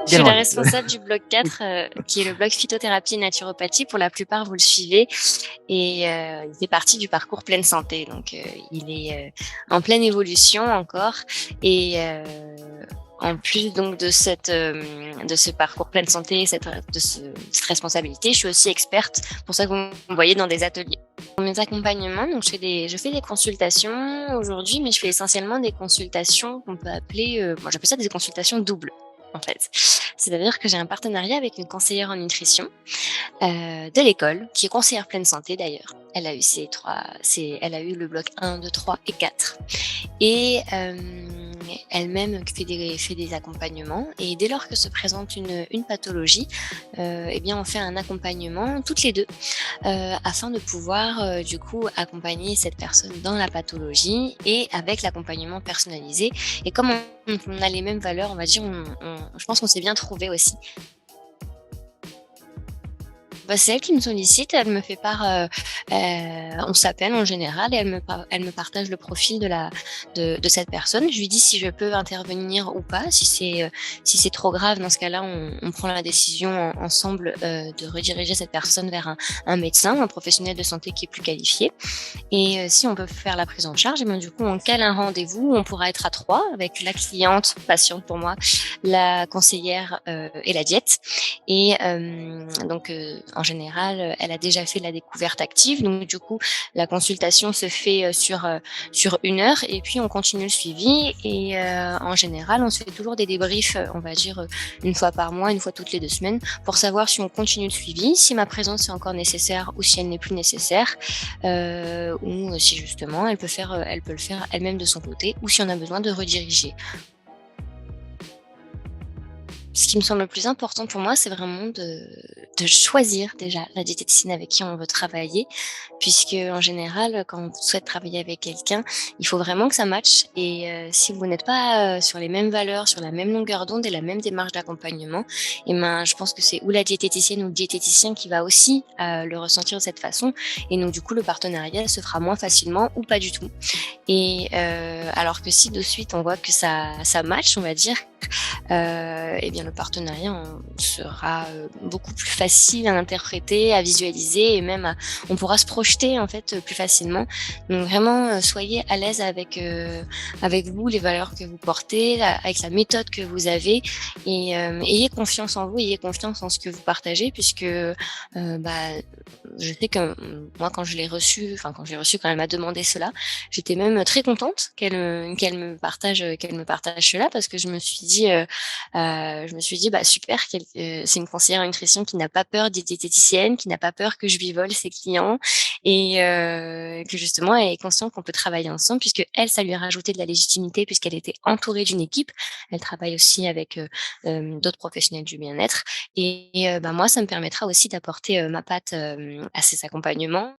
Je Bien suis la loin. responsable du bloc 4, qui est le bloc phytothérapie et naturopathie. Pour la plupart, vous le suivez et il fait partie du parcours pleine santé. Donc, il est, en pleine évolution encore et en plus donc de ce parcours pleine santé, cette responsabilité, je suis aussi experte. Pour ça que vous me voyez dans des ateliers. Pour mes accompagnements, donc je fais des consultations aujourd'hui, mais je fais essentiellement des consultations qu'on peut appeler, moi j'appelle ça des consultations doubles, en fait. C'est-à-dire que j'ai un partenariat avec une conseillère en nutrition, de l'école, qui est conseillère pleine santé d'ailleurs. Elle a eu le bloc 1, 2, 3 et 4. Et elle-même fait des accompagnements. Et dès lors que se présente une pathologie, eh bien, on fait un accompagnement toutes les deux, afin de pouvoir du coup accompagner cette personne dans la pathologie et avec l'accompagnement personnalisé. Et comme on a les mêmes valeurs, on va dire, je pense qu'on s'est bien trouvé aussi. Bah, c'est elle qui me sollicite, elle me fait part, on s'appelle en général et elle me partage le profil de cette personne. Je lui dis si je peux intervenir ou pas. Si c'est trop grave, dans ce cas-là, on prend la décision ensemble, de rediriger cette personne vers un médecin, un professionnel de santé qui est plus qualifié. Et si on peut faire la prise en charge, et bien du coup, on cale un rendez-vous. On pourra être à 3 avec la cliente, patiente pour moi, la conseillère, et la diète. Et donc en général, elle a déjà fait la découverte active. Donc du coup, la consultation se fait, sur 1 heure et puis on continue le suivi et en général, on se fait toujours des débriefs, on va dire, 1 fois par mois, 1 fois toutes les 2 semaines pour savoir si on continue le suivi, si ma présence est encore nécessaire ou si elle n'est plus nécessaire, ou si justement elle peut le faire elle-même de son côté ou si on a besoin de rediriger. Ce qui me semble le plus important pour moi, c'est vraiment de choisir déjà la diététicienne avec qui on veut travailler, puisque en général, quand on souhaite travailler avec quelqu'un, il faut vraiment que ça matche et si vous n'êtes pas, sur les mêmes valeurs, sur la même longueur d'onde et la même démarche d'accompagnement et ben, je pense que c'est ou la diététicienne ou le diététicien qui va aussi, le ressentir de cette façon et donc du coup, le partenariat se fera moins facilement ou pas du tout et alors que si de suite on voit que ça match, on va dire, et bien le partenariat sera beaucoup plus facile à interpréter, à visualiser et même on pourra se projeter en fait plus facilement. Donc vraiment, soyez à l'aise avec vous, les valeurs que vous portez, avec la méthode que vous avez et ayez confiance en vous, ayez confiance en ce que vous partagez puisque bah, je sais que moi quand je l'ai reçu, quand elle m'a demandé cela, j'étais même très contente qu'elle me partage cela parce que je me suis dit: «Bah, super, c'est une conseillère en nutrition qui n'a pas peur des diététiciennes, qui n'a pas peur que je lui vole ses clients et que justement elle est consciente qu'on peut travailler ensemble» puisque elle, ça lui a rajouté de la légitimité puisqu'elle était entourée d'une équipe. Elle travaille aussi avec, d'autres professionnels du bien-être et bah, moi, ça me permettra aussi d'apporter, ma patte, à ces accompagnements